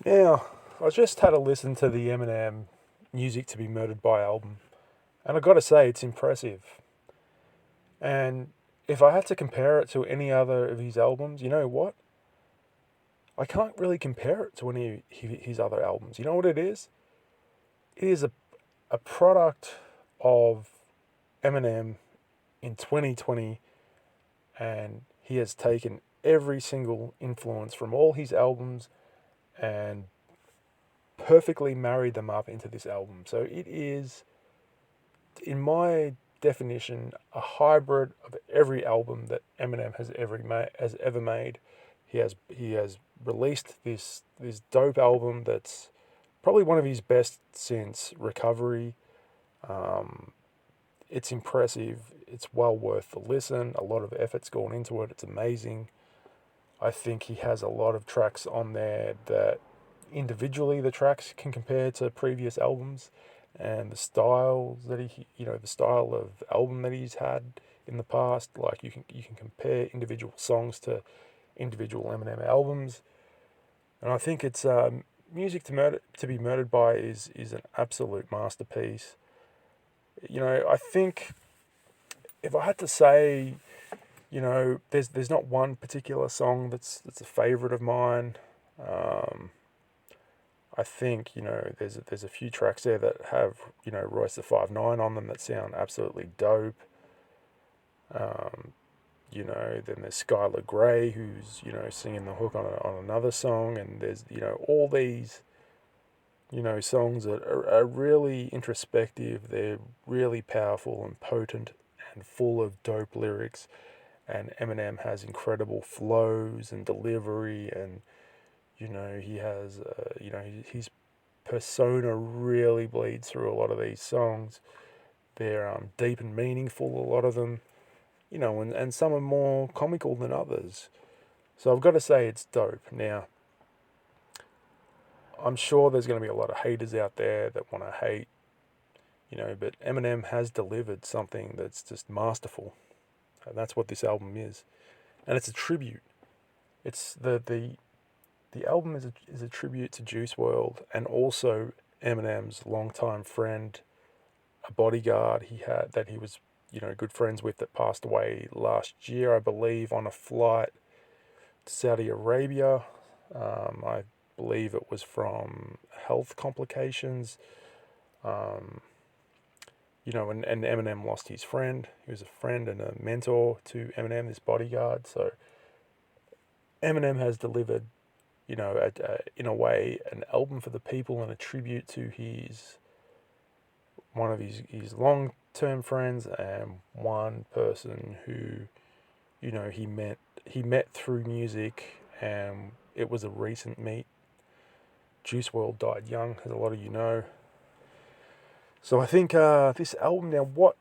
Now, I just had a listen to the Eminem Music to Be Murdered By album, and I gotta say, it's impressive. And if I had to compare it to any other of his albums, you know what? I can't really compare it to any of his other albums. You know what it is? It is a product of Eminem in 2020, and he has taken every single influence from all his albums and perfectly married them up into this album. So it is, in my definition, a hybrid of every album that Eminem has ever made. He has released this dope album that's probably one of his best since Recovery. Um, it's impressive. It's well worth the listen. A lot of effort's gone into it. It's amazing. I think he has a lot of tracks on there that individually the tracks can compare to previous albums, and the styles that the style of album that he's had in the past. Like you can compare individual songs to individual Eminem albums, and I think it's Music to Be Murdered By is an absolute masterpiece. I think if I had to say, there's not one particular song that's a favorite of mine. Um, I think there's a few tracks there that have Royce the 5'9" on them that sound absolutely dope. Um, then there's Skylar Grey who's singing the hook on another song, and there's all these songs that are really introspective. They're really powerful and potent and full of dope lyrics. And Eminem has incredible flows and delivery, and he has his persona really bleeds through a lot of these songs. They're deep and meaningful, a lot of them, and some are more comical than others. So I've got to say it's dope. Now, I'm sure there's going to be a lot of haters out there that want to hate, but Eminem has delivered something that's just masterful. And that's what this album is. And it's a tribute. It's the album is a tribute to Juice World, and also Eminem's longtime friend, a bodyguard he was good friends with, that passed away last year, I believe, on a flight to Saudi Arabia. I believe it was from health complications. Um, and Eminem lost his friend. He was a friend and a mentor to Eminem, this bodyguard. So Eminem has delivered, in a way, an album for the people and a tribute to one of his long-term friends, and one person who, he met through music, and it was a recent meet. Juice World died young, as a lot of you know. So I think this album, now, what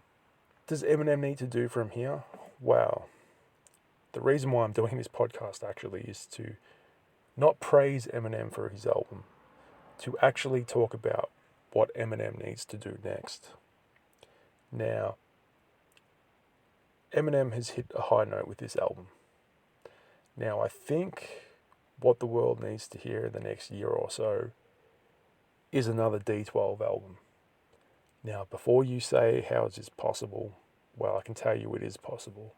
does Eminem need to do from here? Well, the reason why I'm doing this podcast actually is to not praise Eminem for his album, to actually talk about what Eminem needs to do next. Now, Eminem has hit a high note with this album. Now, I think what the world needs to hear in the next year or so is another D12 album. Now, before you say, how is this possible? Well, I can tell you it is possible.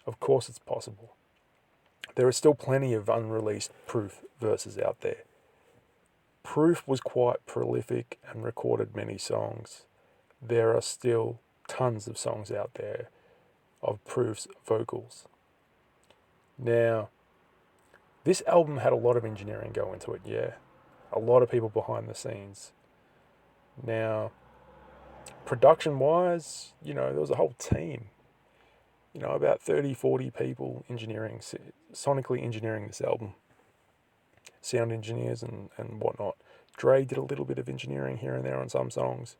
Of course it's possible. There are still plenty of unreleased Proof verses out there. Proof was quite prolific and recorded many songs. There are still tons of songs out there of Proof's vocals. Now, this album had a lot of engineering go into it, yeah. A lot of people behind the scenes. Now, production-wise, there was a whole team. About 30, 40 people sonically engineering this album. Sound engineers and whatnot. Dre did a little bit of engineering here and there on some songs,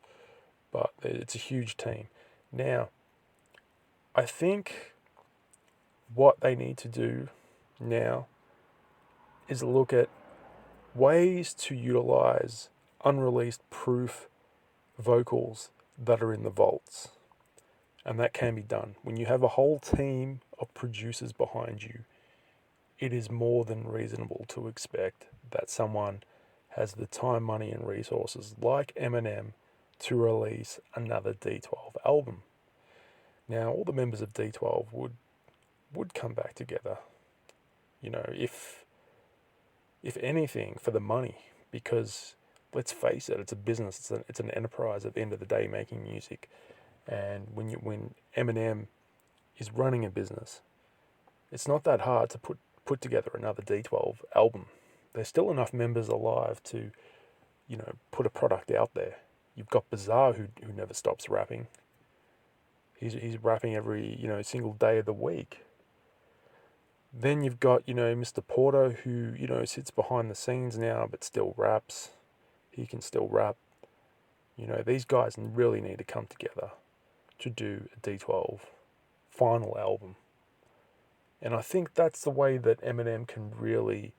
but it's a huge team. Now, I think what they need to do now is look at ways to utilize unreleased Proof vocals that are in the vaults. And that can be done. When you have a whole team of producers behind you, it is more than reasonable to expect that someone has the time, money, and resources like Eminem to release another D12 album. Now, all the members of D12 would come back together, if anything, for the money, because let's face it, it's a business, it's an enterprise at the end of the day making music, and when Eminem is running a business, it's not that hard to put together another D12 album. There's still enough members alive to, put a product out there. You've got Bizarre who never stops rapping. He's rapping every, single day of the week. Then you've got, Mr. Porter who, sits behind the scenes now but still raps. He can still rap. These guys really need to come together to do a D12 final album. And I think that's the way that Eminem can really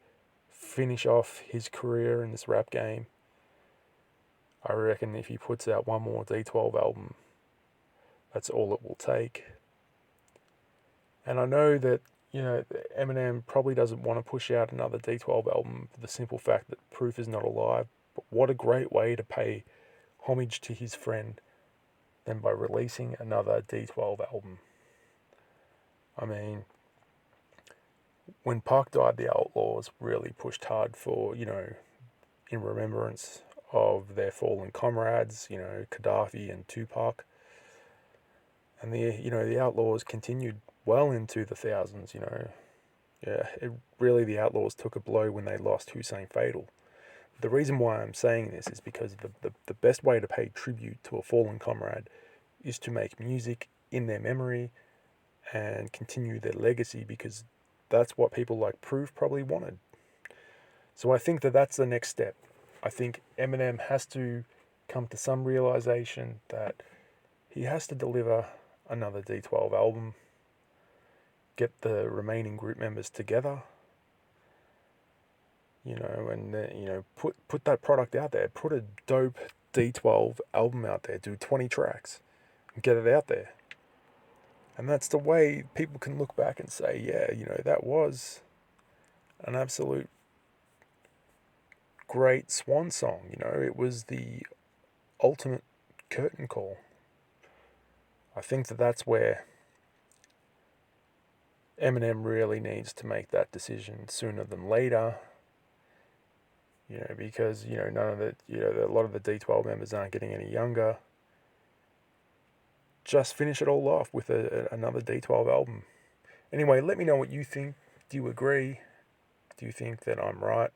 finish off his career in this rap game. I reckon if he puts out one more D12 album, that's all it will take. And I know that, Eminem probably doesn't want to push out another D12 album for the simple fact that Proof is not alive. But what a great way to pay homage to his friend than by releasing another D12 album. I mean, when Pac died, the Outlaws really pushed hard for, in remembrance of their fallen comrades, Gaddafi and Tupac. And the Outlaws continued well into the thousands, the Outlaws took a blow when they lost Hussein Fatal. The reason why I'm saying this is because the best way to pay tribute to a fallen comrade is to make music in their memory and continue their legacy, because that's what people like Proof probably wanted. So I think that that's the next step. I think Eminem has to come to some realization that he has to deliver another D12 album, get the remaining group members together, and put that product out there. Put a dope D12 album out there. Do 20 tracks and get it out there. And that's the way people can look back and say, yeah, that was an absolute great swan song. It was the ultimate curtain call. I think that that's where Eminem really needs to make that decision sooner than later. Because, none of a lot of the D12 members aren't getting any younger. Just finish it all off with another D12 album. Anyway, let me know what you think. Do you agree? Do you think that I'm right?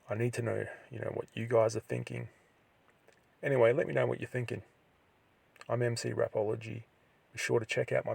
I need to know, what you guys are thinking. Anyway, let me know what you're thinking. I'm MC Rapology. Be sure to check out my